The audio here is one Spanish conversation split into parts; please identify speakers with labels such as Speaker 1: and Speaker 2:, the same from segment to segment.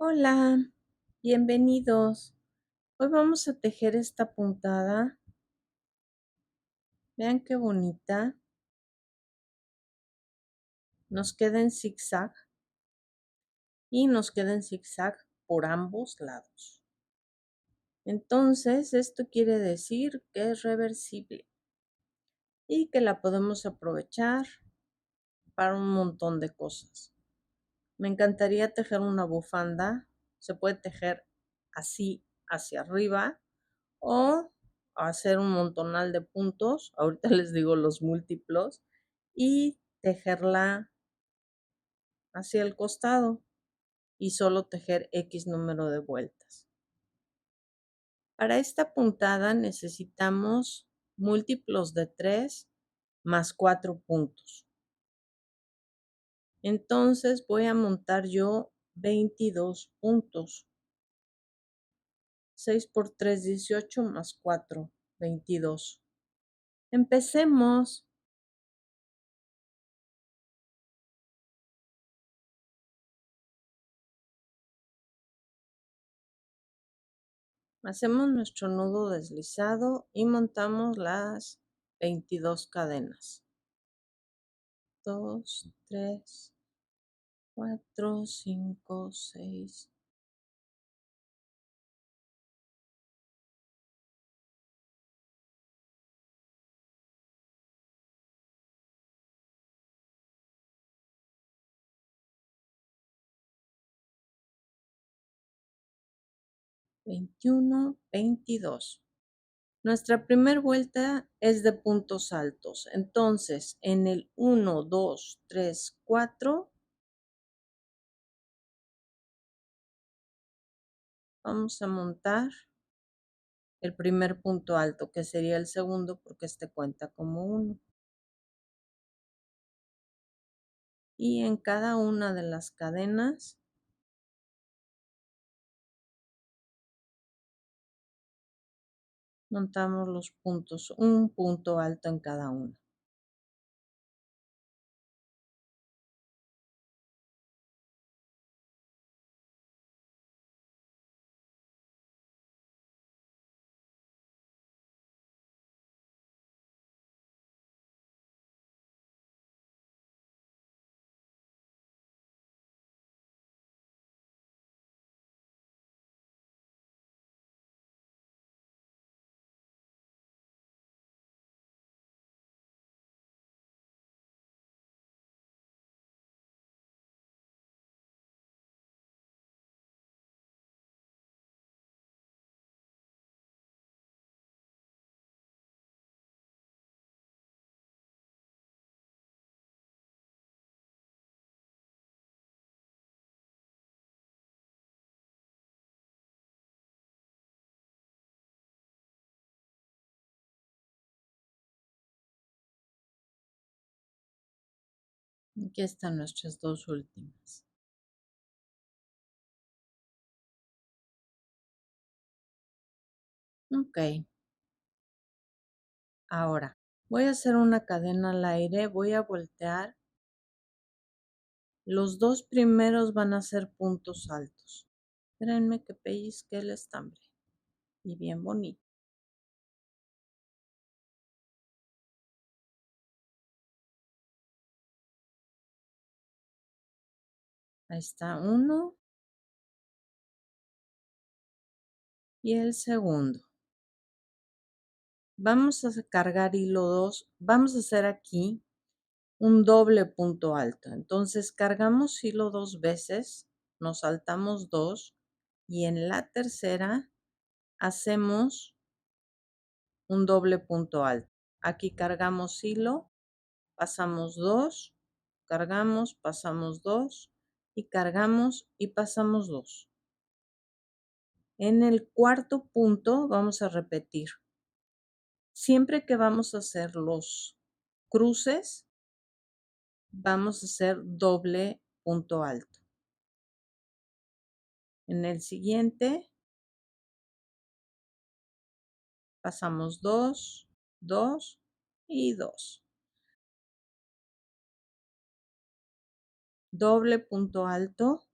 Speaker 1: Hola, bienvenidos. Hoy vamos a tejer esta puntada. Vean qué bonita. Nos queda en zigzag y nos queda en zigzag por ambos lados. Entonces, esto quiere decir que es reversible y que la podemos aprovechar para un montón de cosas. Me encantaría tejer una bufanda. Se puede tejer así hacia arriba o hacer un montonal de puntos, ahorita les digo los múltiplos, y tejerla hacia el costado y solo tejer X número de vueltas. Para esta puntada necesitamos múltiplos de 3 más 4 puntos. Entonces voy a montar yo 22 puntos. 6 por 3, 18 más 4, 22. Empecemos. Hacemos nuestro nudo deslizado y montamos las 22 cadenas. 2, 3, 4, 5, 6. Veintiuno, 22. Nuestra primera vuelta es de puntos altos. Entonces, en el 1, 2, 3, 4, vamos a montar el primer punto alto, que sería el segundo porque este cuenta como 1. Y en cada una de las cadenas montamos los puntos, un punto alto en cada uno. Aquí están nuestras dos últimas. Ok. Ahora, voy a hacer una cadena al aire, voy a voltear. Los dos primeros van a ser puntos altos. Espérenme que pellizque el estambre. Y bien bonito. Ahí está uno. Y el segundo. Vamos a cargar hilo 2. Vamos a hacer aquí un doble punto alto. Entonces cargamos hilo 2 veces, nos saltamos 2 y en la tercera hacemos un doble punto alto. Aquí cargamos hilo, pasamos 2, cargamos, pasamos 2 y cargamos y pasamos 2. En el cuarto punto vamos a repetir. Siempre que vamos a hacer los cruces, vamos a hacer doble punto alto. En el siguiente pasamos 2, 2 y 2. Doble punto alto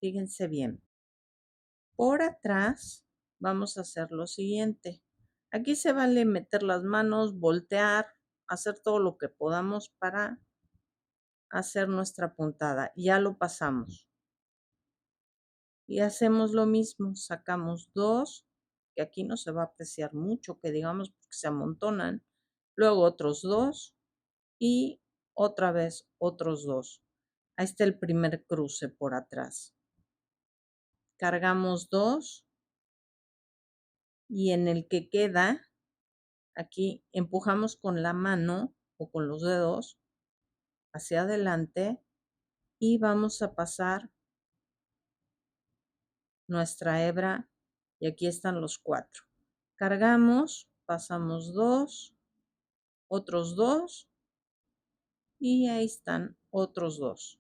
Speaker 1: Fíjense bien. Por atrás vamos a hacer lo siguiente. Aquí se vale meter las manos, voltear, hacer todo lo que podamos para hacer nuestra puntada. Ya lo pasamos. Y hacemos lo mismo, sacamos 2, que aquí no se va a apreciar mucho, que digamos porque se amontonan. Luego otros 2 y otra vez otros 2. Ahí está el primer cruce por atrás. Cargamos 2 y en el que queda, aquí empujamos con la mano o con los dedos hacia adelante y vamos a pasar nuestra hebra y aquí están los 4. Cargamos, pasamos 2, otros 2 y ahí están otros 2.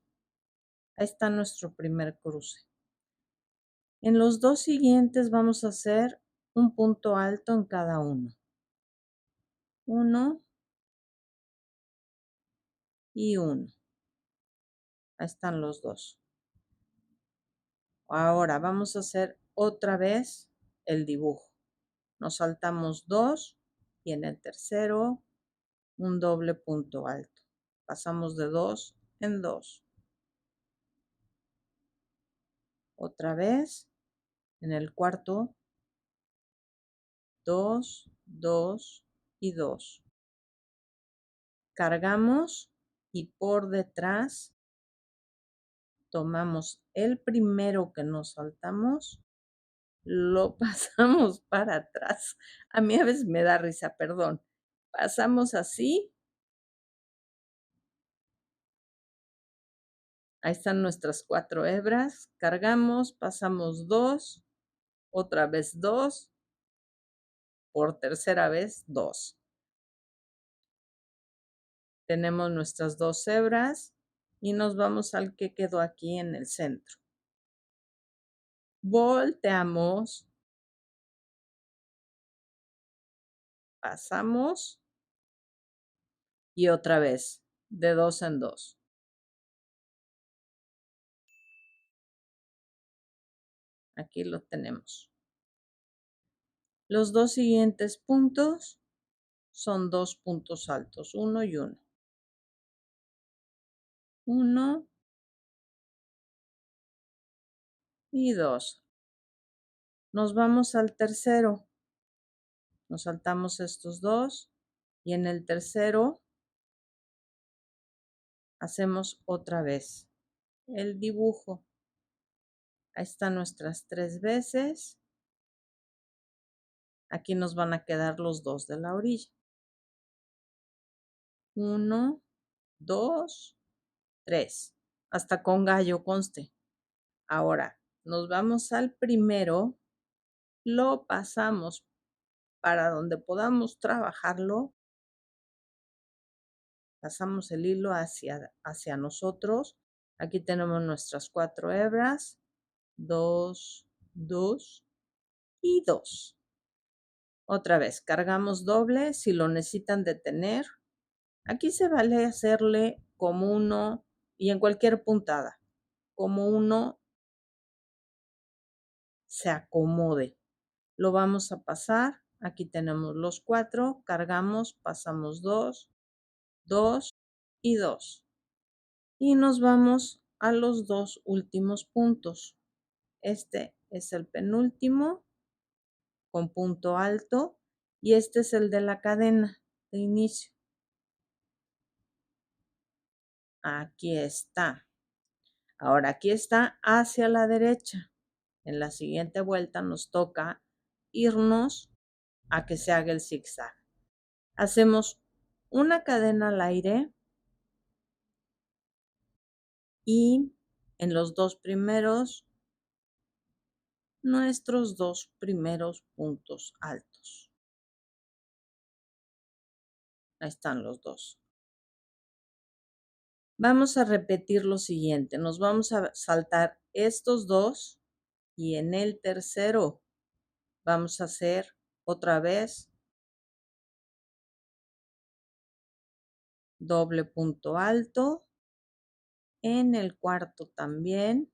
Speaker 1: Ahí está nuestro primer cruce. En los 2 siguientes vamos a hacer un punto alto en cada uno. 1 y 1. Ahí están los 2. Ahora vamos a hacer otra vez el dibujo. Nos saltamos 2 y en el tercero un doble punto alto. Pasamos de 2 en 2. Otra vez en el cuarto 2, 2 y 2. Cargamos y por detrás tomamos el primero que nos saltamos, lo pasamos para atrás. A mí a veces me da risa, perdón. Pasamos así. Ahí están nuestras 4 hebras. Cargamos, pasamos 2, otra vez 2, por tercera vez 2. Tenemos nuestras 2 hebras y nos vamos al que quedó aquí en el centro. Volteamos, pasamos y otra vez de 2 en 2. Aquí lo tenemos. Los 2 siguientes puntos son 2 puntos altos, 1 y 1. 1 y 2. Nos vamos al tercero. Nos saltamos estos 2 y en el tercero hacemos otra vez el dibujo. Ahí están nuestras 3 veces. Aquí nos van a quedar los 2 de la orilla. 1, 2, 3. Hasta con gallo conste. Ahora nos vamos al primero, lo pasamos para donde podamos trabajarlo, pasamos el hilo hacia nosotros. Aquí tenemos nuestras 4 hebras, 2, 2 y 2. Otra vez, cargamos doble si lo necesitan detener. Aquí se vale hacerle como uno y en cualquier puntada, como uno se acomode. Lo vamos a pasar. Aquí tenemos los 4, cargamos, pasamos 2, 2 y 2. Y nos vamos a los 2 últimos puntos. Este es el penúltimo con punto alto y este es el de la cadena de inicio. Aquí está. Ahora aquí está hacia la derecha. En la siguiente vuelta nos toca irnos a que se haga el zigzag. Hacemos una cadena al aire y en los 2 primeros, nuestros 2 primeros puntos altos. Ahí están los 2. Vamos a repetir lo siguiente. Nos vamos a saltar estos 2 y en el tercero vamos a hacer otra vez doble punto alto. En el cuarto también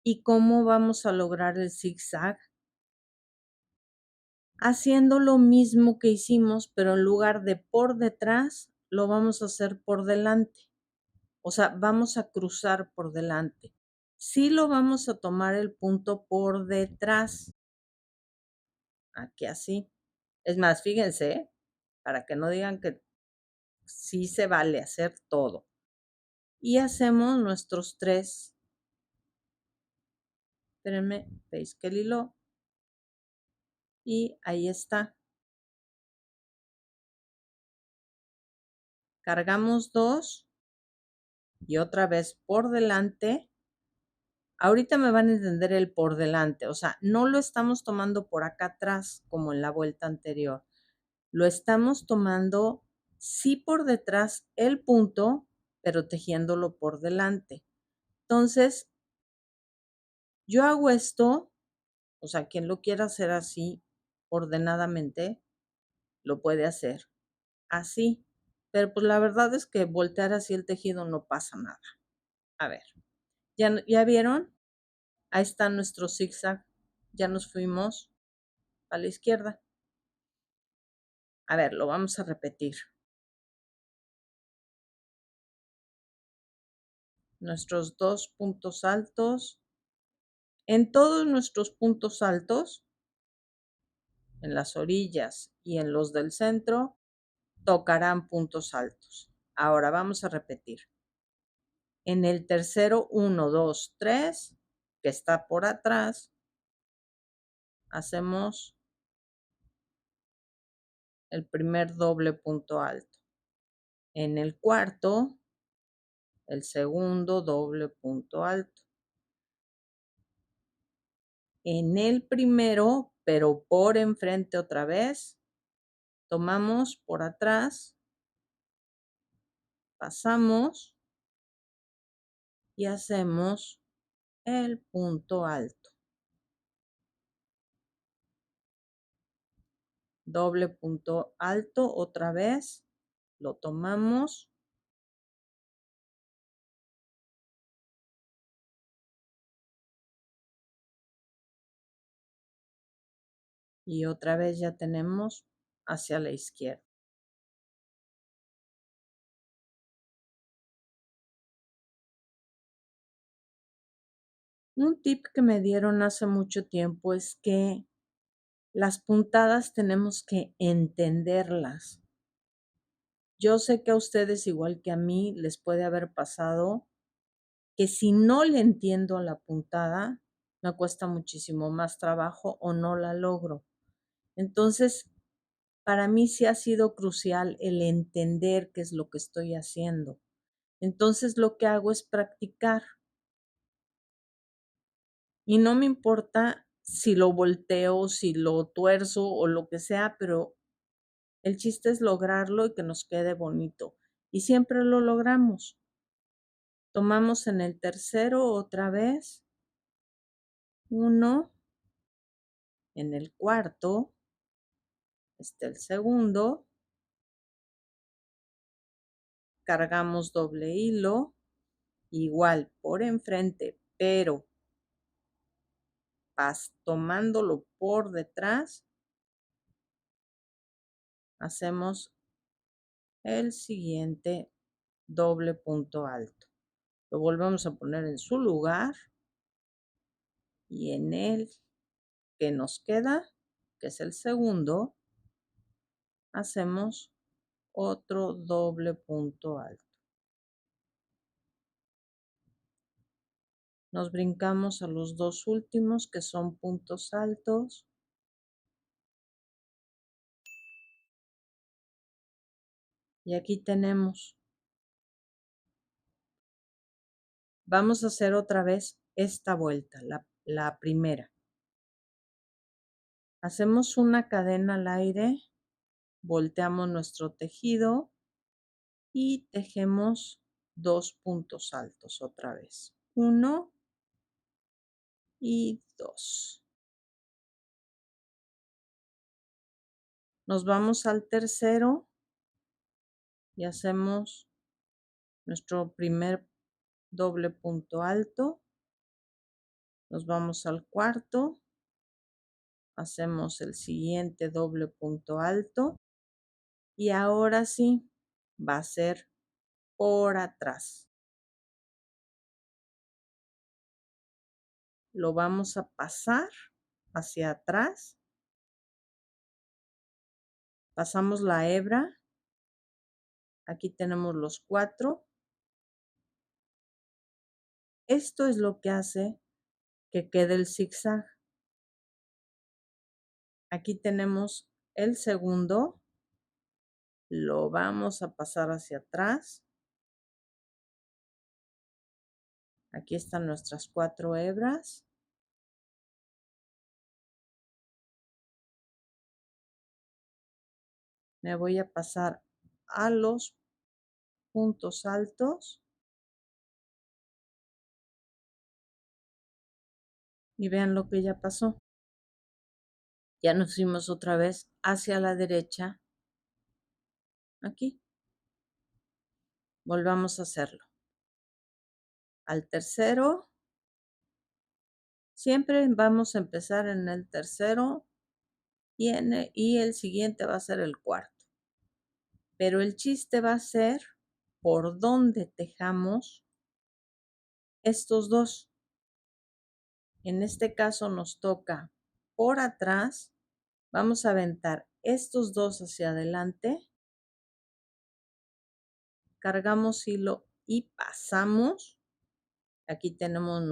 Speaker 1: ¿Y cómo vamos a lograr el zigzag? Haciendo lo mismo que hicimos, pero en lugar de por detrás, lo vamos a hacer por delante. O sea, vamos a cruzar por delante. Sí lo vamos a tomar el punto por detrás. Aquí así. Es más, fíjense, para que no digan que sí se vale hacer todo. Y hacemos nuestros 3. Espérenme, veis que el hilo. Y ahí está. Cargamos 2 y otra vez por delante. Ahorita me van a entender el por delante, o sea, no lo estamos tomando por acá atrás como en la vuelta anterior. Lo estamos tomando sí por detrás el punto, pero tejiéndolo por delante. Entonces, yo hago esto, o sea, quien lo quiera hacer así ordenadamente, lo puede hacer así. Pero pues la verdad es que voltear así el tejido no pasa nada. A ver, ¿ya vieron? Ahí está nuestro zigzag. Ya nos fuimos a la izquierda. A ver, lo vamos a repetir. Nuestros 2 puntos altos. En todos nuestros puntos altos, en las orillas y en los del centro, tocarán puntos altos. Ahora vamos a repetir. En el tercero, 1, 2, 3, que está por atrás, hacemos el primer doble punto alto. En el cuarto, el segundo doble punto alto. En el primero, pero por enfrente otra vez, tomamos por atrás, pasamos y hacemos el punto alto. Doble punto alto otra vez, lo tomamos. Y otra vez ya tenemos hacia la izquierda. Un tip que me dieron hace mucho tiempo es que las puntadas tenemos que entenderlas. Yo sé que a ustedes, igual que a mí, les puede haber pasado que si no le entiendo a la puntada, me cuesta muchísimo más trabajo o no la logro. Entonces, para mí sí ha sido crucial el entender qué es lo que estoy haciendo. Entonces, lo que hago es practicar. Y no me importa si lo volteo, si lo tuerzo o lo que sea, pero el chiste es lograrlo y que nos quede bonito. Y siempre lo logramos. Tomamos en el tercero otra vez. 1. En el cuarto está el segundo. Cargamos doble hilo. Igual por enfrente, pero tomándolo por detrás, hacemos el siguiente doble punto alto. Lo volvemos a poner en su lugar y en el que nos queda, que es el segundo, hacemos otro doble punto alto. Nos brincamos a los 2 últimos, que son puntos altos. Y aquí tenemos. Vamos a hacer otra vez esta vuelta, la primera. Hacemos una cadena al aire, volteamos nuestro tejido y tejemos 2 puntos altos otra vez. 1 y 2. Nos vamos al tercero y hacemos nuestro primer doble punto alto. Nos vamos al cuarto, hacemos el siguiente doble punto alto y ahora sí va a ser por atrás. Lo vamos a pasar hacia atrás. Pasamos la hebra. Aquí tenemos los 4. Esto es lo que hace que quede el zigzag. Aquí tenemos el segundo. Lo vamos a pasar hacia atrás. Aquí están nuestras 4 hebras. Me voy a pasar a los puntos altos. Y vean lo que ya pasó. Ya nos fuimos otra vez hacia la derecha. Aquí. Volvamos a hacerlo. Al tercero. Siempre vamos a empezar en el tercero y el siguiente va a ser el cuarto. Pero el chiste va a ser por dónde tejamos estos dos. En este caso nos toca por atrás. Vamos a aventar estos dos hacia adelante. Cargamos hilo y pasamos. Aquí tenemos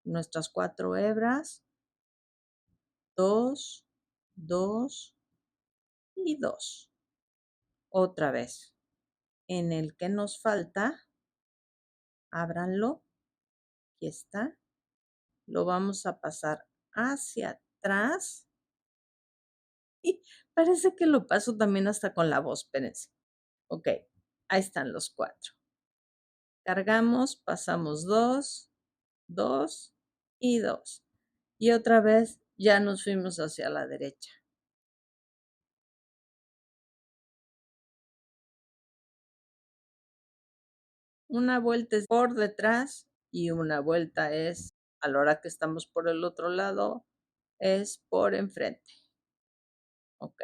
Speaker 1: nuestras 4 hebras. 2, 2 y 2. Otra vez. En el que nos falta, ábranlo. Aquí está. Lo vamos a pasar hacia atrás. Y parece que lo paso también hasta con la voz, espérense. Ok, ahí están los 4. Cargamos, pasamos 2, 2 y 2. Y otra vez ya nos fuimos hacia la derecha. Una vuelta es por detrás y una vuelta es, a la hora que estamos por el otro lado, es por enfrente. Ok,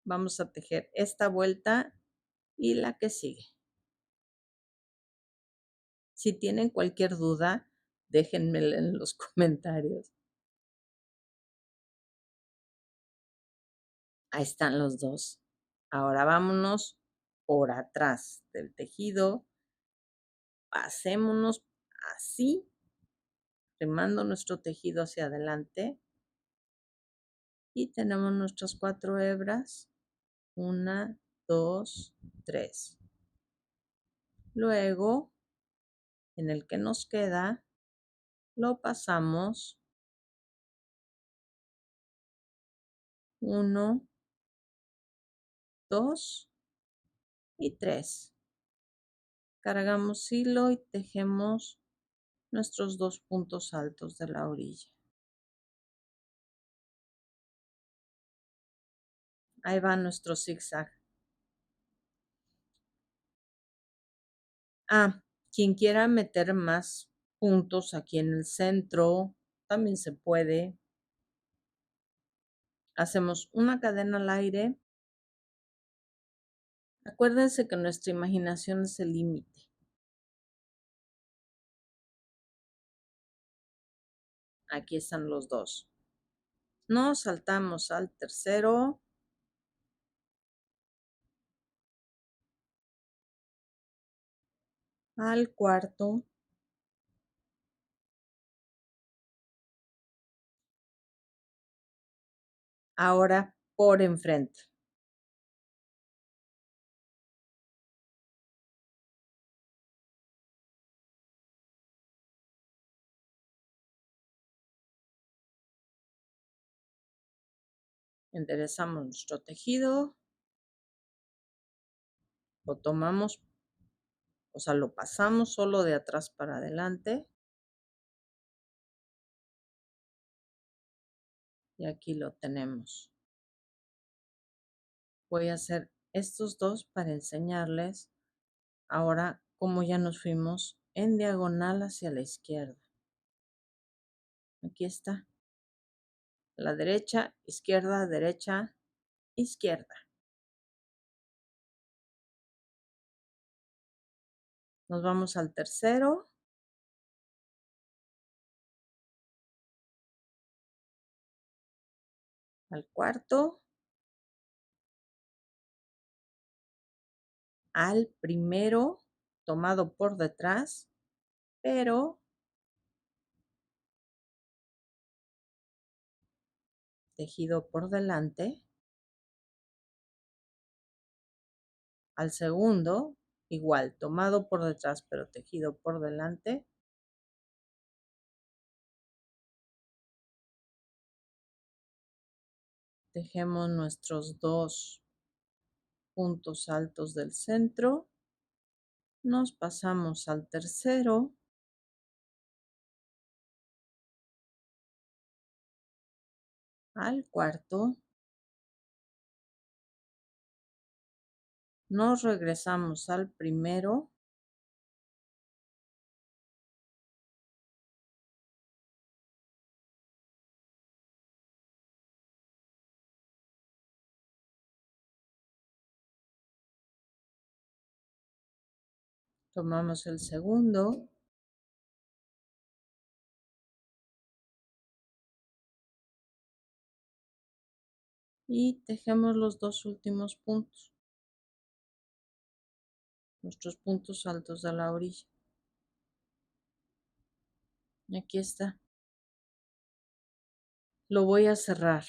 Speaker 1: vamos a tejer esta vuelta y la que sigue. Si tienen cualquier duda, déjenmela en los comentarios. Ahí están los dos. Ahora vámonos por atrás del tejido. Pasémonos así, remando nuestro tejido hacia adelante. Y tenemos nuestras 4 hebras. 1, 2, 3. Luego, en el que nos queda, lo pasamos 1, 2 y 3. Cargamos hilo y tejemos nuestros 2 puntos altos de la orilla. Ahí va nuestro zigzag. Quien quiera meter más puntos aquí en el centro, también se puede. Hacemos una cadena al aire. Acuérdense que nuestra imaginación es el límite. Aquí están los dos. Nos saltamos al tercero. Al cuarto. Ahora por enfrente. Enderezamos nuestro tejido. Lo tomamos, o sea, lo pasamos solo de atrás para adelante. Y aquí lo tenemos. Voy a hacer estos dos para enseñarles ahora cómo ya nos fuimos en diagonal hacia la izquierda. Aquí está. La derecha, izquierda, izquierda. Nos vamos al tercero. Al cuarto. Al primero, tomado por detrás, pero tejido por delante. Al segundo, igual, tomado por detrás, pero tejido por delante. Tejemos nuestros 2 puntos altos del centro. Nos pasamos al tercero. Al cuarto. Nos regresamos al primero. Tomamos el segundo. Y tejemos los 2 últimos puntos. Nuestros puntos altos de la orilla. Y aquí está. Lo voy a cerrar.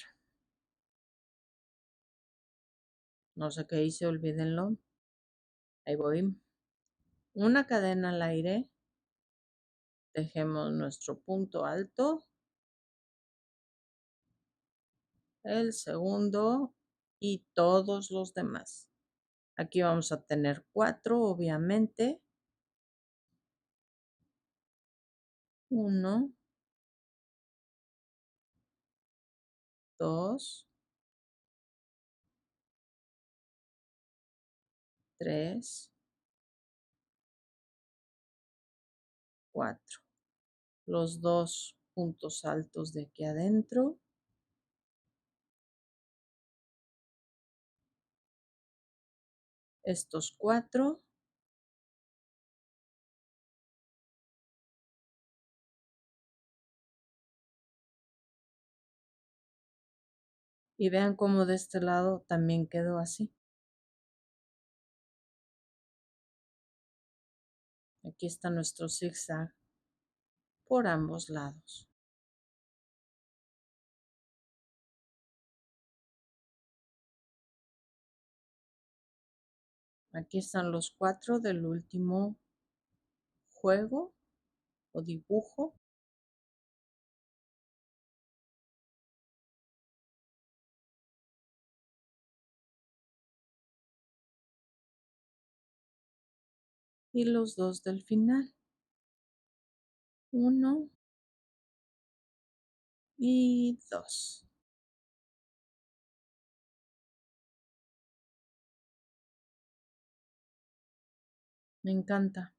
Speaker 1: No sé qué hice, olvídenlo. Ahí voy. Una cadena al aire. Tejemos nuestro punto alto. El segundo y todos los demás. Aquí vamos a tener 4, obviamente. 1, 2, 3, 4. Los 2 puntos altos de aquí adentro. Estos 4. Y vean cómo de este lado también quedó así. Aquí está nuestro zigzag por ambos lados. Aquí están los 4 del último juego o dibujo. Y los 2 del final. 1 y 2. Me encanta.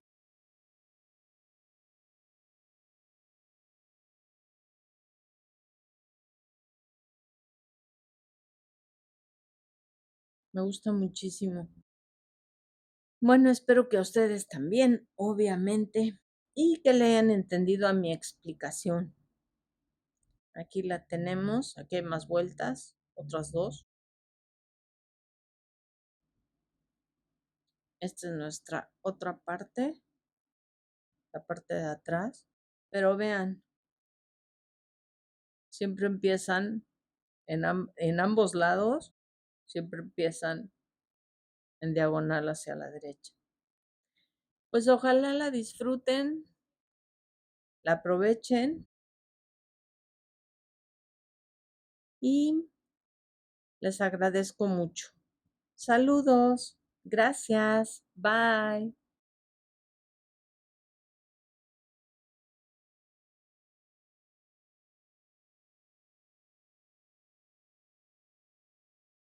Speaker 1: Me gusta muchísimo. Bueno, espero que a ustedes también, obviamente, y que le hayan entendido a mi explicación. Aquí la tenemos, aquí hay más vueltas, otras 2. Esta es nuestra otra parte, la parte de atrás. Pero vean, siempre empiezan en ambos lados, siempre empiezan en diagonal hacia la derecha. Pues ojalá la disfruten, la aprovechen y les agradezco mucho. Saludos, gracias, bye.